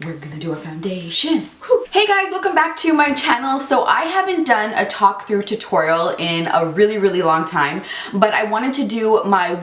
we're gonna do a foundation. Whew. Hey guys, welcome back to my channel. So I haven't done a talk-through tutorial in a really long time, but I wanted to do my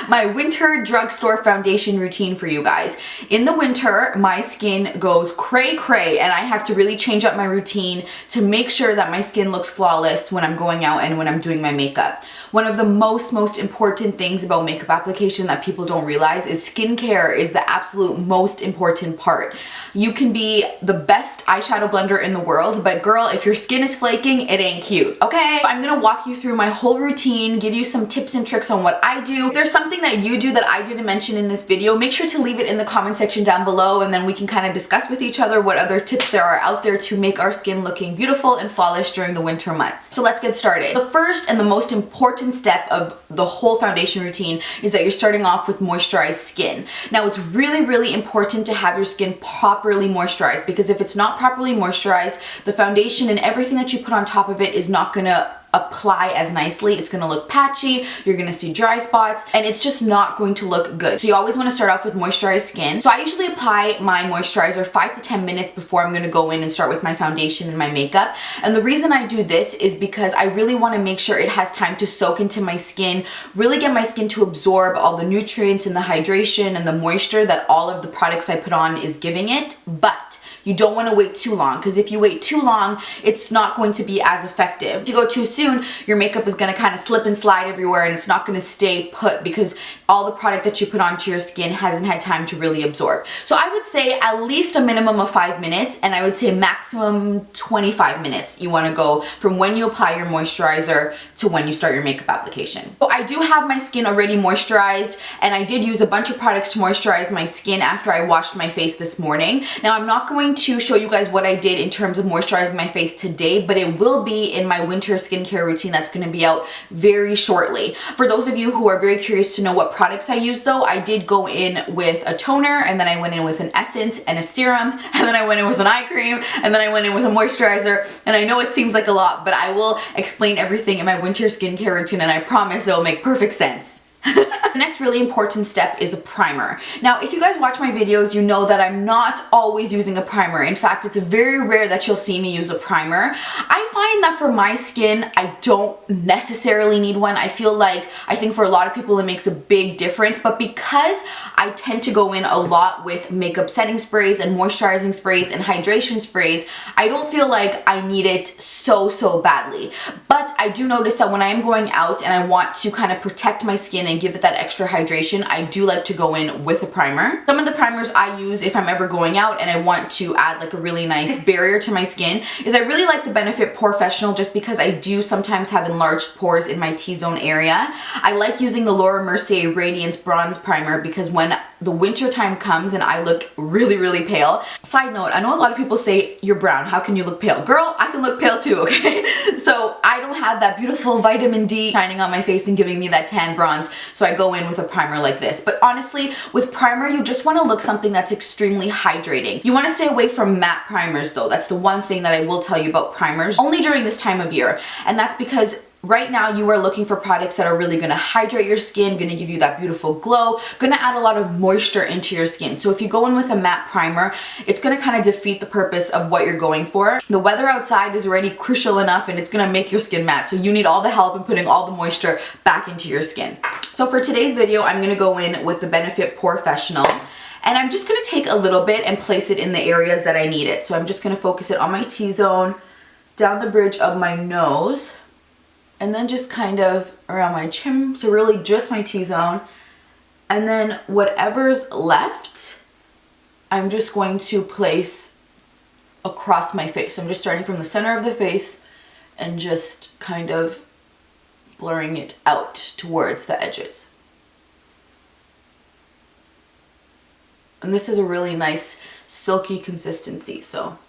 my winter drugstore foundation routine for you guys. In the winter, my skin goes cray and I have to really change up my routine to make sure that my skin looks flawless when I'm going out and when I'm doing my makeup. One of the most important things about makeup application that people don't realize is skincare is the absolute most important part. You can be the best eyeshadow blender in the world, but girl, if your skin is flaking, it ain't cute, okay? I'm gonna walk you through my whole routine, give you some tips and tricks on what I do. If there's something that you do that I didn't mention in this video, make sure to leave it in the comment section down below, and then we can kind of discuss with each other what other tips there are out there to make our skin looking beautiful and flawless during the winter months. So let's get started. The first and the most important step of the whole foundation routine is that you're starting off with moisturized skin. Now it's really important to have your skin properly moisturized, because if it's not properly moisturized, the foundation and everything that you put on top of it is not gonna apply as nicely. It's gonna look patchy, you're gonna see dry spots, and it's just not going to look good. So you always wanna start off with moisturized skin. So I usually apply my moisturizer 5 to 10 minutes before I'm gonna go in and start with my foundation and my makeup. And the reason I do this is because I really wanna make sure it has time to soak into my skin, really get my skin to absorb all the nutrients and the hydration and the moisture that all of the products I put on is giving it. But you don't want to wait too long, because if you wait too long, it's not going to be as effective. If you go too soon, your makeup is going to kind of slip and slide everywhere and it's not going to stay put because all the product that you put onto your skin hasn't had time to really absorb. So I would say at least a minimum of 5 minutes, and I would say maximum 25 minutes. You want to go from when you apply your moisturizer to when you start your makeup application. So I do have my skin already moisturized, and I did use a bunch of products to moisturize my skin after I washed my face this morning. Now I'm not going to show you guys what I did in terms of moisturizing my face today, but it will be in my winter skincare routine that's going to be out very shortly. For those of you who are very curious to know what products I use though, I did go in with a toner, and then I went in with an essence and a serum, and then I went in with an eye cream, and then I went in with a moisturizer. And I know it seems like a lot, but I will explain everything in my winter skincare routine, and I promise it will make perfect sense. The next really important step is a primer. Now, if you guys watch my videos, you know that I'm not always using a primer. In fact, it's very rare that you'll see me use a primer. I find that for my skin, I don't necessarily need one. I think for a lot of people it makes a big difference, but because I tend to go in a lot with makeup setting sprays and moisturizing sprays and hydration sprays, I don't feel like I need it so badly. But I do notice that when I am going out and I want to kind of protect my skin and give it that extra hydration, I do like to go in with a primer. Some of the primers I use if I'm ever going out and I want to add like a really nice barrier to my skin is I really like the Benefit Professional, just because I do sometimes have enlarged pores in my T-zone area. I like using the Laura Mercier Radiance Bronze Primer because when the winter time comes and I look really pale. Side note, I know a lot of people say you're brown, how can you look pale? Girl, I can look pale too, okay? So I don't have that beautiful vitamin D shining on my face and giving me that tan bronze, so I go in with a primer like this. But honestly, with primer, you just want to look something that's extremely hydrating. You want to stay away from matte primers though. That's the one thing that I will tell you about primers, only during this time of year. And that's because right now you are looking for products that are really going to hydrate your skin, going to give you that beautiful glow, going to add a lot of moisture into your skin. So if you go in with a matte primer, it's going to kind of defeat the purpose of what you're going for. The weather outside is already crucial enough and it's going to make your skin matte. So you need all the help in putting all the moisture back into your skin. So for today's video, I'm going to go in with the Benefit Professional. And I'm just going to take a little bit and place it in the areas that I need it. So I'm just going to focus it on my T-zone, down the bridge of my nose, and then just kind of around my chin, so really just my T-zone. And then whatever's left, I'm just going to place across my face. So I'm just starting from the center of the face and just kind of blurring it out towards the edges. And this is a really nice silky consistency, so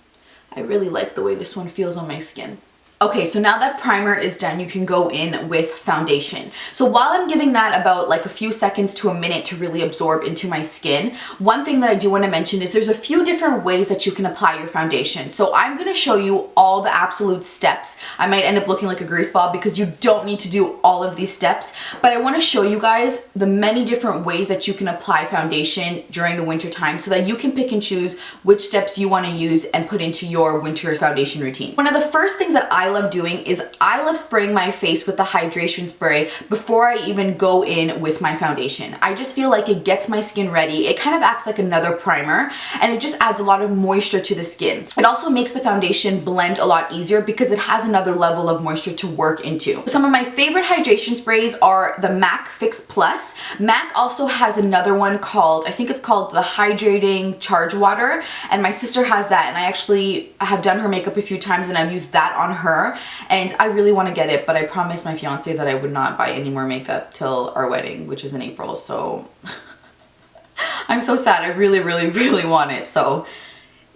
I really like the way this one feels on my skin. Okay, so now that primer is done, you can go in with foundation. So while I'm giving that about like a few seconds to a minute to really absorb into my skin, one thing that I do want to mention is there's a few different ways that you can apply your foundation. So I'm going to show you all the absolute steps. I might end up looking like a grease ball because you don't need to do all of these steps, but I want to show you guys the many different ways that you can apply foundation during the winter time so that you can pick and choose which steps you want to use and put into your winter foundation routine. One of the first things that I love doing is I love spraying my face with the hydration spray before I even go in with my foundation. I just feel like it gets my skin ready. It kind of acts like another primer and it just adds a lot of moisture to the skin. It also makes the foundation blend a lot easier because it has another level of moisture to work into. Some of my favorite hydration sprays are the MAC Fix Plus. MAC also has another one called, I think it's called the Hydrating Charge Water, and my sister has that, and I actually have done her makeup a few times and I've used that on her. And I really want to get it, but I promised my fiance that I would not buy any more makeup till our wedding, which is in April, so I'm so sad. I really, really, really want it. So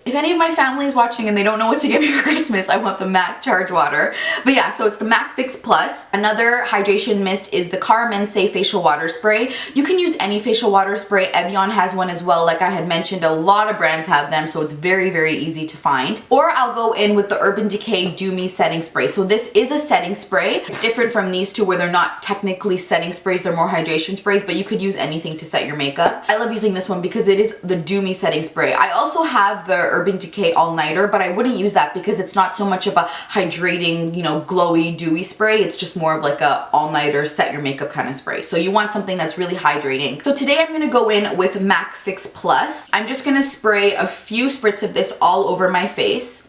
if any of my family is watching and they don't know what to get me for Christmas, I want the MAC Charge Water. But yeah, so it's the MAC Fix Plus. Another hydration mist is the Carmense Facial Water Spray. You can use any facial water spray. Evian has one as well. Like I had mentioned, a lot of brands have them, so it's very, very easy to find. Or I'll go in with the Urban Decay Do Me Setting Spray. So this is a setting spray. It's different from these two where they're not technically setting sprays, they're more hydration sprays, but you could use anything to set your makeup. I love using this one because it is the Do Me Setting Spray. I also have the Urban Decay All Nighter, but I wouldn't use that because it's not so much of a hydrating, you know, glowy, dewy spray. It's just more of like a all-nighter, set your makeup kind of spray. So you want something that's really hydrating. So today I'm going to go in with MAC Fix Plus. I'm just going to spray a few spritz of this all over my face.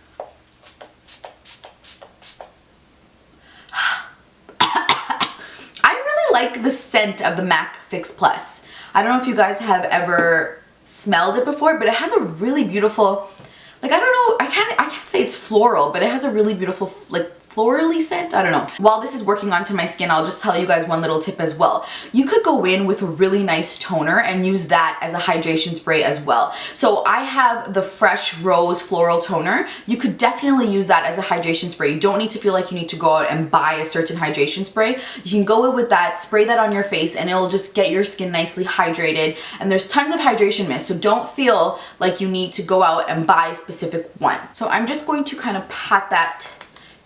I really like the scent of the MAC Fix Plus. I don't know if you guys have ever smelled it before, but it has a really beautiful, like, I don't know, I can't say it's floral, but it has a really beautiful, like, florally scent. I don't know. While this is working onto my skin, I'll just tell you guys one little tip as well. You could go in with a really nice toner and use that as a hydration spray as well. So I have the Fresh Rose Floral Toner. You could definitely use that as a hydration spray. You don't need to feel like you need to go out and buy a certain hydration spray. You can go in with that, spray that on your face, and it'll just get your skin nicely hydrated. And there's tons of hydration mist, so don't feel like you need to go out and buy a specific one. So I'm just going to kind of pat that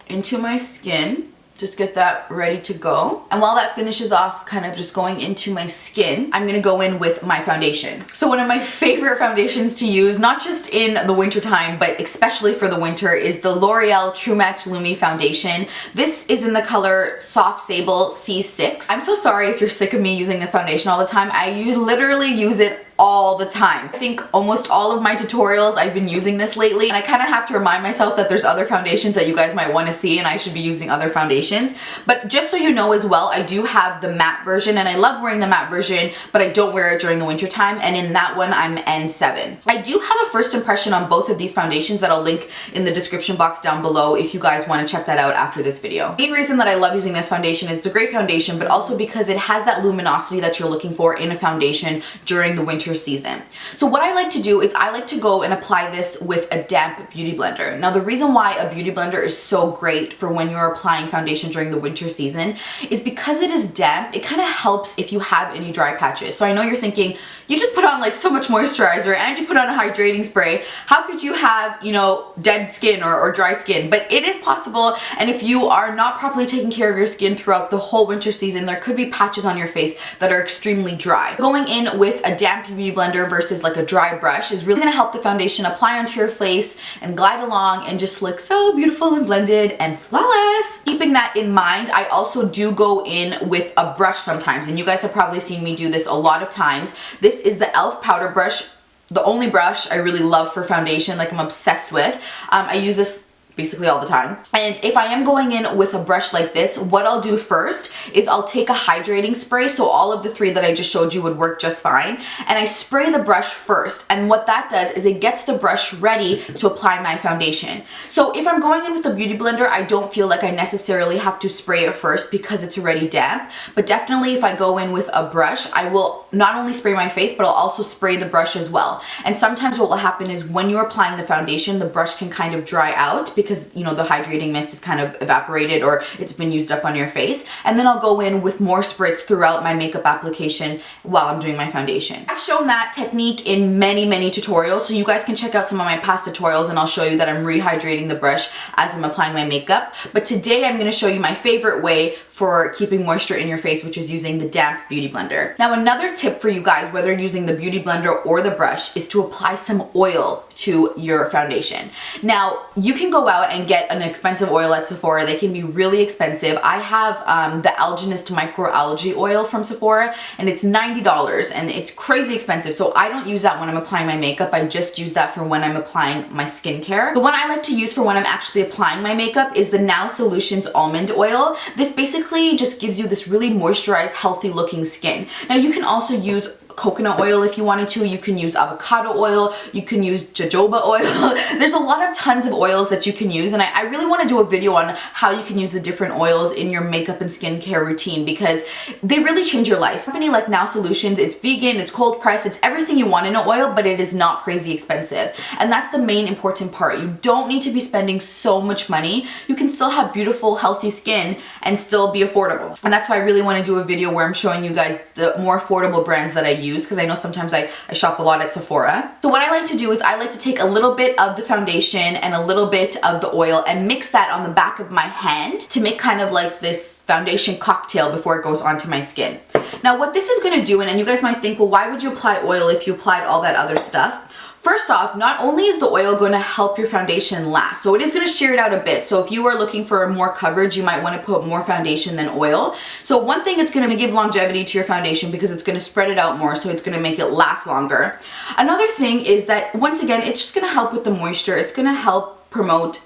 into my skin, just get that ready to go. And while that finishes off kind of just going into my skin, I'm gonna go in with my foundation. So one of my favorite foundations to use, not just in the winter time, but especially for the winter, is the Loreal True Match Lumi foundation. This is in the color Soft Sable C6. I'm so sorry if you're sick of me using this foundation all the time. I literally use it all the time. I think almost all of my tutorials I've been using this lately, and I kind of have to remind myself that there's other foundations that you guys might want to see and I should be using other foundations. But just so you know as well, I do have the matte version, and I love wearing the matte version, but I don't wear it during the winter time, and in that one I'm N7. I do have a first impression on both of these foundations that I'll link in the description box down below if you guys want to check that out after this video. The main reason that I love using this foundation is it's a great foundation, but also because it has that luminosity that you're looking for in a foundation during the winter season. So what I like to do is I like to go and apply this with a damp beauty blender. Now the reason why a beauty blender is so great for when you're applying foundation during the winter season is because it is damp. It kind of helps if you have any dry patches. So I know you're thinking, you just put on like so much moisturizer and you put on a hydrating spray. How could you have, you know, dead skin or dry skin? But it is possible, and if you are not properly taking care of your skin throughout the whole winter season, there could be patches on your face that are extremely dry. Going in with a damp beauty blender versus like a dry brush is really going to help the foundation apply onto your face and glide along and just look so beautiful and blended and flawless. Keeping that in mind, I also do go in with a brush sometimes, and you guys have probably seen me do this a lot of times. This is the e.l.f. powder brush, the only brush I really love for foundation, like I'm obsessed with. I use this basically all the time. And if I am going in with a brush like this, what I'll do first is I'll take a hydrating spray, so all of the three that I just showed you would work just fine, and I spray the brush first, and what that does is it gets the brush ready to apply my foundation. So if I'm going in with a beauty blender, I don't feel like I necessarily have to spray it first because it's already damp, but definitely if I go in with a brush, I will not only spray my face, but I'll also spray the brush as well. And sometimes what will happen is when you're applying the foundation, the brush can kind of dry out because because, you know, the hydrating mist is kind of evaporated or it's been used up on your face. And then I'll go in with more spritz throughout my makeup application while I'm doing my foundation. I've shown that technique in many tutorials, so you guys can check out some of my past tutorials and I'll show you that I'm rehydrating the brush as I'm applying my makeup. But today I'm going to show you my favorite way for keeping moisture in your face, which is using the damp beauty blender. Now, another tip for you guys, whether using the beauty blender or the brush, is to apply some oil to your foundation. Now, you can go out and get an expensive oil at Sephora. They can be really expensive. I have the Alginist microalgae oil from Sephora, and it's $90, and it's crazy expensive. So I don't use that when I'm applying my makeup. I just use that for when I'm applying my skincare. The one I like to use for when I'm actually applying my makeup is the Now Solutions almond oil. This basically just gives you this really moisturized, healthy looking skin. Now, you can also use coconut oil if you wanted to. You can use avocado oil. You can use jojoba oil. There's a lot of tons of oils that you can use, and I really want to do a video on how you can use the different oils in your makeup and skincare routine because they really change your life. A company like Now Solutions, it's vegan, it's cold pressed, it's everything you want in an oil, but it is not crazy expensive. And that's the main important part. You don't need to be spending so much money. You can still have beautiful, healthy skin and still be affordable. And that's why I really want to do a video where I'm showing you guys the more affordable brands that I use, because I know sometimes I shop a lot at Sephora. So what I like to do is I like to take a little bit of the foundation and a little bit of the oil and mix that on the back of my hand to make kind of like this foundation cocktail before it goes onto my skin. Now, what this is going to do, and you guys might think, well, why would you apply oil if you applied all that other stuff? First off, not only is the oil going to help your foundation last, so it is going to shear it out a bit. So if you are looking for more coverage, you might want to put more foundation than oil. So one thing, it's going to give longevity to your foundation because it's going to spread it out more, so it's going to make it last longer. Another thing is that, once again, it's just going to help with the moisture. It's going to help promote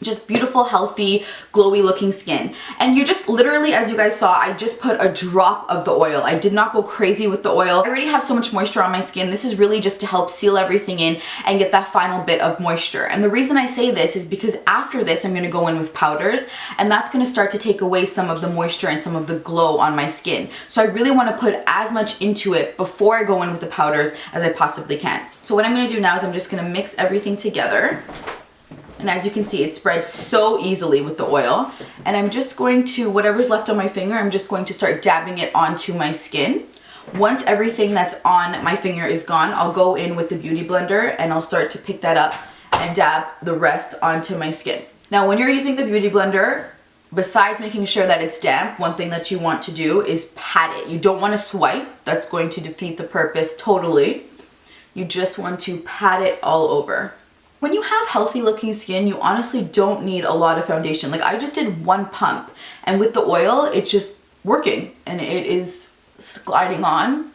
just beautiful, healthy, glowy looking skin. And you're just literally, as you guys saw, I just put a drop of the oil. I did not go crazy with the oil. I already have so much moisture on my skin. This is really just to help seal everything in and get that final bit of moisture. And the reason I say this is because after this, I'm gonna go in with powders, and that's gonna start to take away some of the moisture and some of the glow on my skin. So I really wanna put as much into it before I go in with the powders as I possibly can. So what I'm gonna do now is I'm just gonna mix everything together. And as you can see, it spreads so easily with the oil. And I'm just going to, whatever's left on my finger, I'm just going to start dabbing it onto my skin. Once everything that's on my finger is gone, I'll go in with the beauty blender and I'll start to pick that up and dab the rest onto my skin. Now, when you're using the beauty blender, besides making sure that it's damp, one thing that you want to do is pat it. You don't want to swipe. That's going to defeat the purpose totally. You just want to pat it all over. When you have healthy looking skin, you honestly don't need a lot of foundation. Like, I just did one pump, and with the oil, it's just working, and it is gliding on,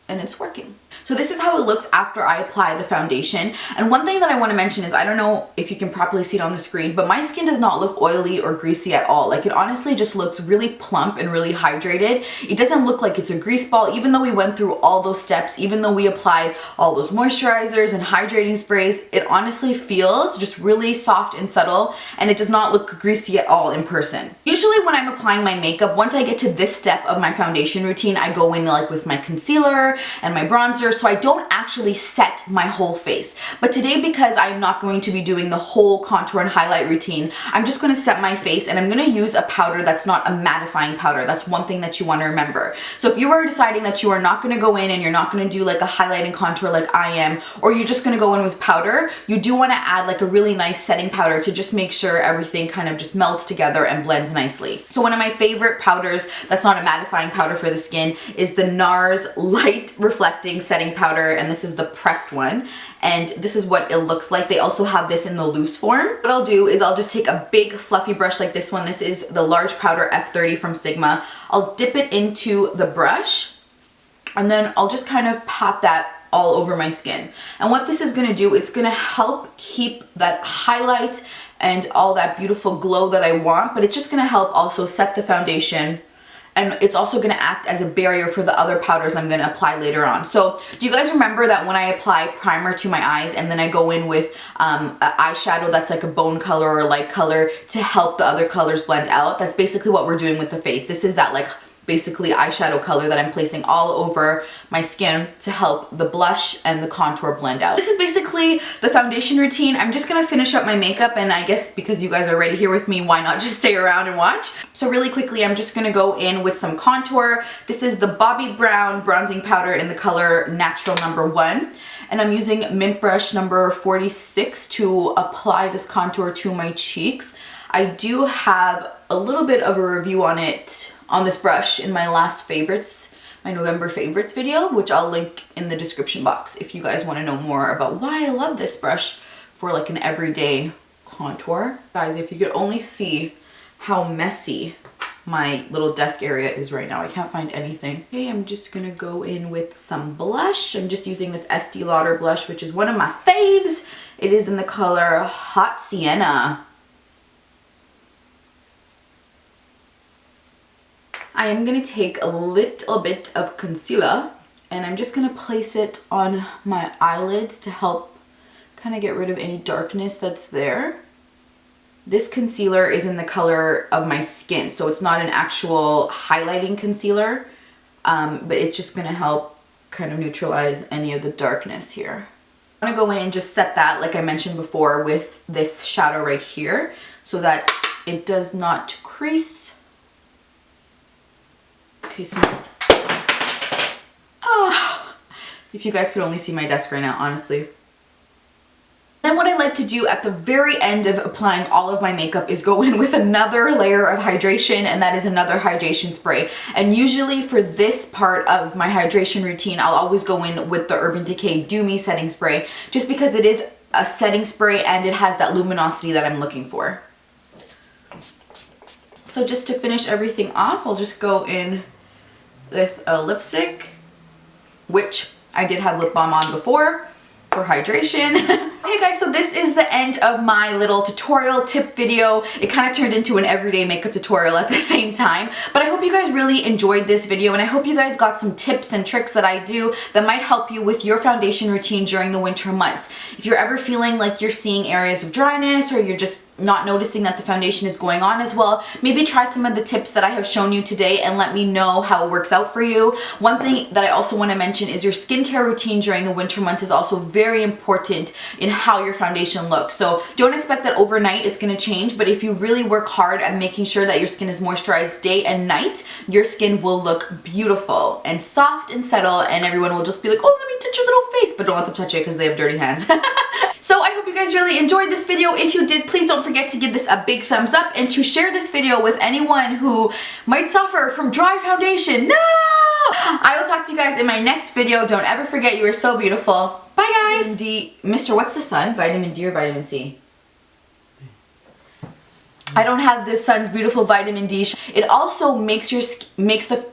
and it's working. So this is how it looks after I apply the foundation. And one thing that I want to mention is, I don't know if you can properly see it on the screen, but my skin does not look oily or greasy at all. Like, it honestly just looks really plump and really hydrated. It doesn't look like it's a grease ball, even though we went through all those steps, even though we applied all those moisturizers and hydrating sprays. It honestly feels just really soft and subtle, and it does not look greasy at all in person. Usually when I'm applying my makeup, once I get to this step of my foundation routine, I go in like with my concealer and my bronzer, so I don't actually set my whole face. But today, because I'm not going to be doing the whole contour and highlight routine, I'm just going to set my face, and I'm going to use a powder that's not a mattifying powder. That's one thing that you want to remember. So if you are deciding that you are not going to go in and you're not going to do like a highlight and contour like I am, or you're just going to go in with powder, you do want to add like a really nice setting powder to just make sure everything kind of just melts together and blends nicely. So one of my favorite powders that's not a mattifying powder for the skin is the NARS Light Reflecting Setting Powder, and this is the pressed one, and this is what it looks like. They also have this in the loose form. What I'll do is I'll just take a big fluffy brush like this one. This is the large powder F30 from Sigma. I'll dip it into the brush, and then I'll just kind of pat that all over my skin. And what this is going to do, it's going to help keep that highlight and all that beautiful glow that I want, but it's just going to help also set the foundation, and it's also going to act as a barrier for the other powders I'm going to apply later on. So do you guys remember that when I apply primer to my eyes and then I go in with an eyeshadow that's like a bone color or a light color to help the other colors blend out? That's basically what we're doing with the face. This is that like basically eyeshadow color that I'm placing all over my skin to help the blush and the contour blend out. This is basically the foundation routine. I'm just gonna finish up my makeup, and I guess because you guys are already here with me, why not just stay around and watch? So really quickly, I'm just gonna go in with some contour. This is the Bobbi Brown bronzing powder in the color Natural number 1. And I'm using Mint Brush number 46 to apply this contour to my cheeks. I do have a little bit of a review on it on this brush in my last favorites, my November favorites video, which I'll link in the description box if you guys want to know more about why I love this brush for like an everyday contour. Guys, if you could only see how messy my little desk area is right now. I can't find anything. Okay, I'm just gonna go in with some blush. I'm just using this Estee Lauder blush, which is one of my faves. It is in the color Hot Sienna. I am going to take a little bit of concealer and I'm just going to place it on my eyelids to help kind of get rid of any darkness that's there. This concealer is in the color of my skin, so it's not an actual highlighting concealer, but it's just going to help kind of neutralize any of the darkness here. I'm going to go in and just set that, like I mentioned before, with this shadow right here so that it does not crease. Okay, so if you guys could only see my desk right now, honestly. Then what I like to do at the very end of applying all of my makeup is go in with another layer of hydration, and that is another hydration spray. And usually for this part of my hydration routine, I'll always go in with the Urban Decay Do Me setting spray, just because it is a setting spray and it has that luminosity that I'm looking for. So just to finish everything off, I'll just go in with a lipstick, which I did have lip balm on before for hydration. Hey guys, so this is the end of my little tutorial tip video. It kind of turned into an everyday makeup tutorial at the same time, but I hope you guys really enjoyed this video, and I hope you guys got some tips and tricks that I do that might help you with your foundation routine during the winter months. If you're ever feeling like you're seeing areas of dryness, or you're just not noticing that the foundation is going on as well, maybe try some of the tips that I have shown you today and let me know how it works out for you. One thing that I also want to mention is your skincare routine during the winter months is also very important in how your foundation looks. So don't expect that overnight it's going to change, but if you really work hard at making sure that your skin is moisturized day and night, your skin will look beautiful and soft and settle, and everyone will just be like, oh, let me touch your little face, but don't let them touch it because they have dirty hands. So I hope you guys really enjoyed this video. If you did, please don't forget to give this a big thumbs up and to share this video with anyone who might suffer from dry foundation. No! I will talk to you guys in my next video. Don't ever forget you are so beautiful. Bye guys! Vitamin D. Mr. What's the sun? Vitamin D or vitamin C? I don't have this sun's beautiful vitamin D. It also makes the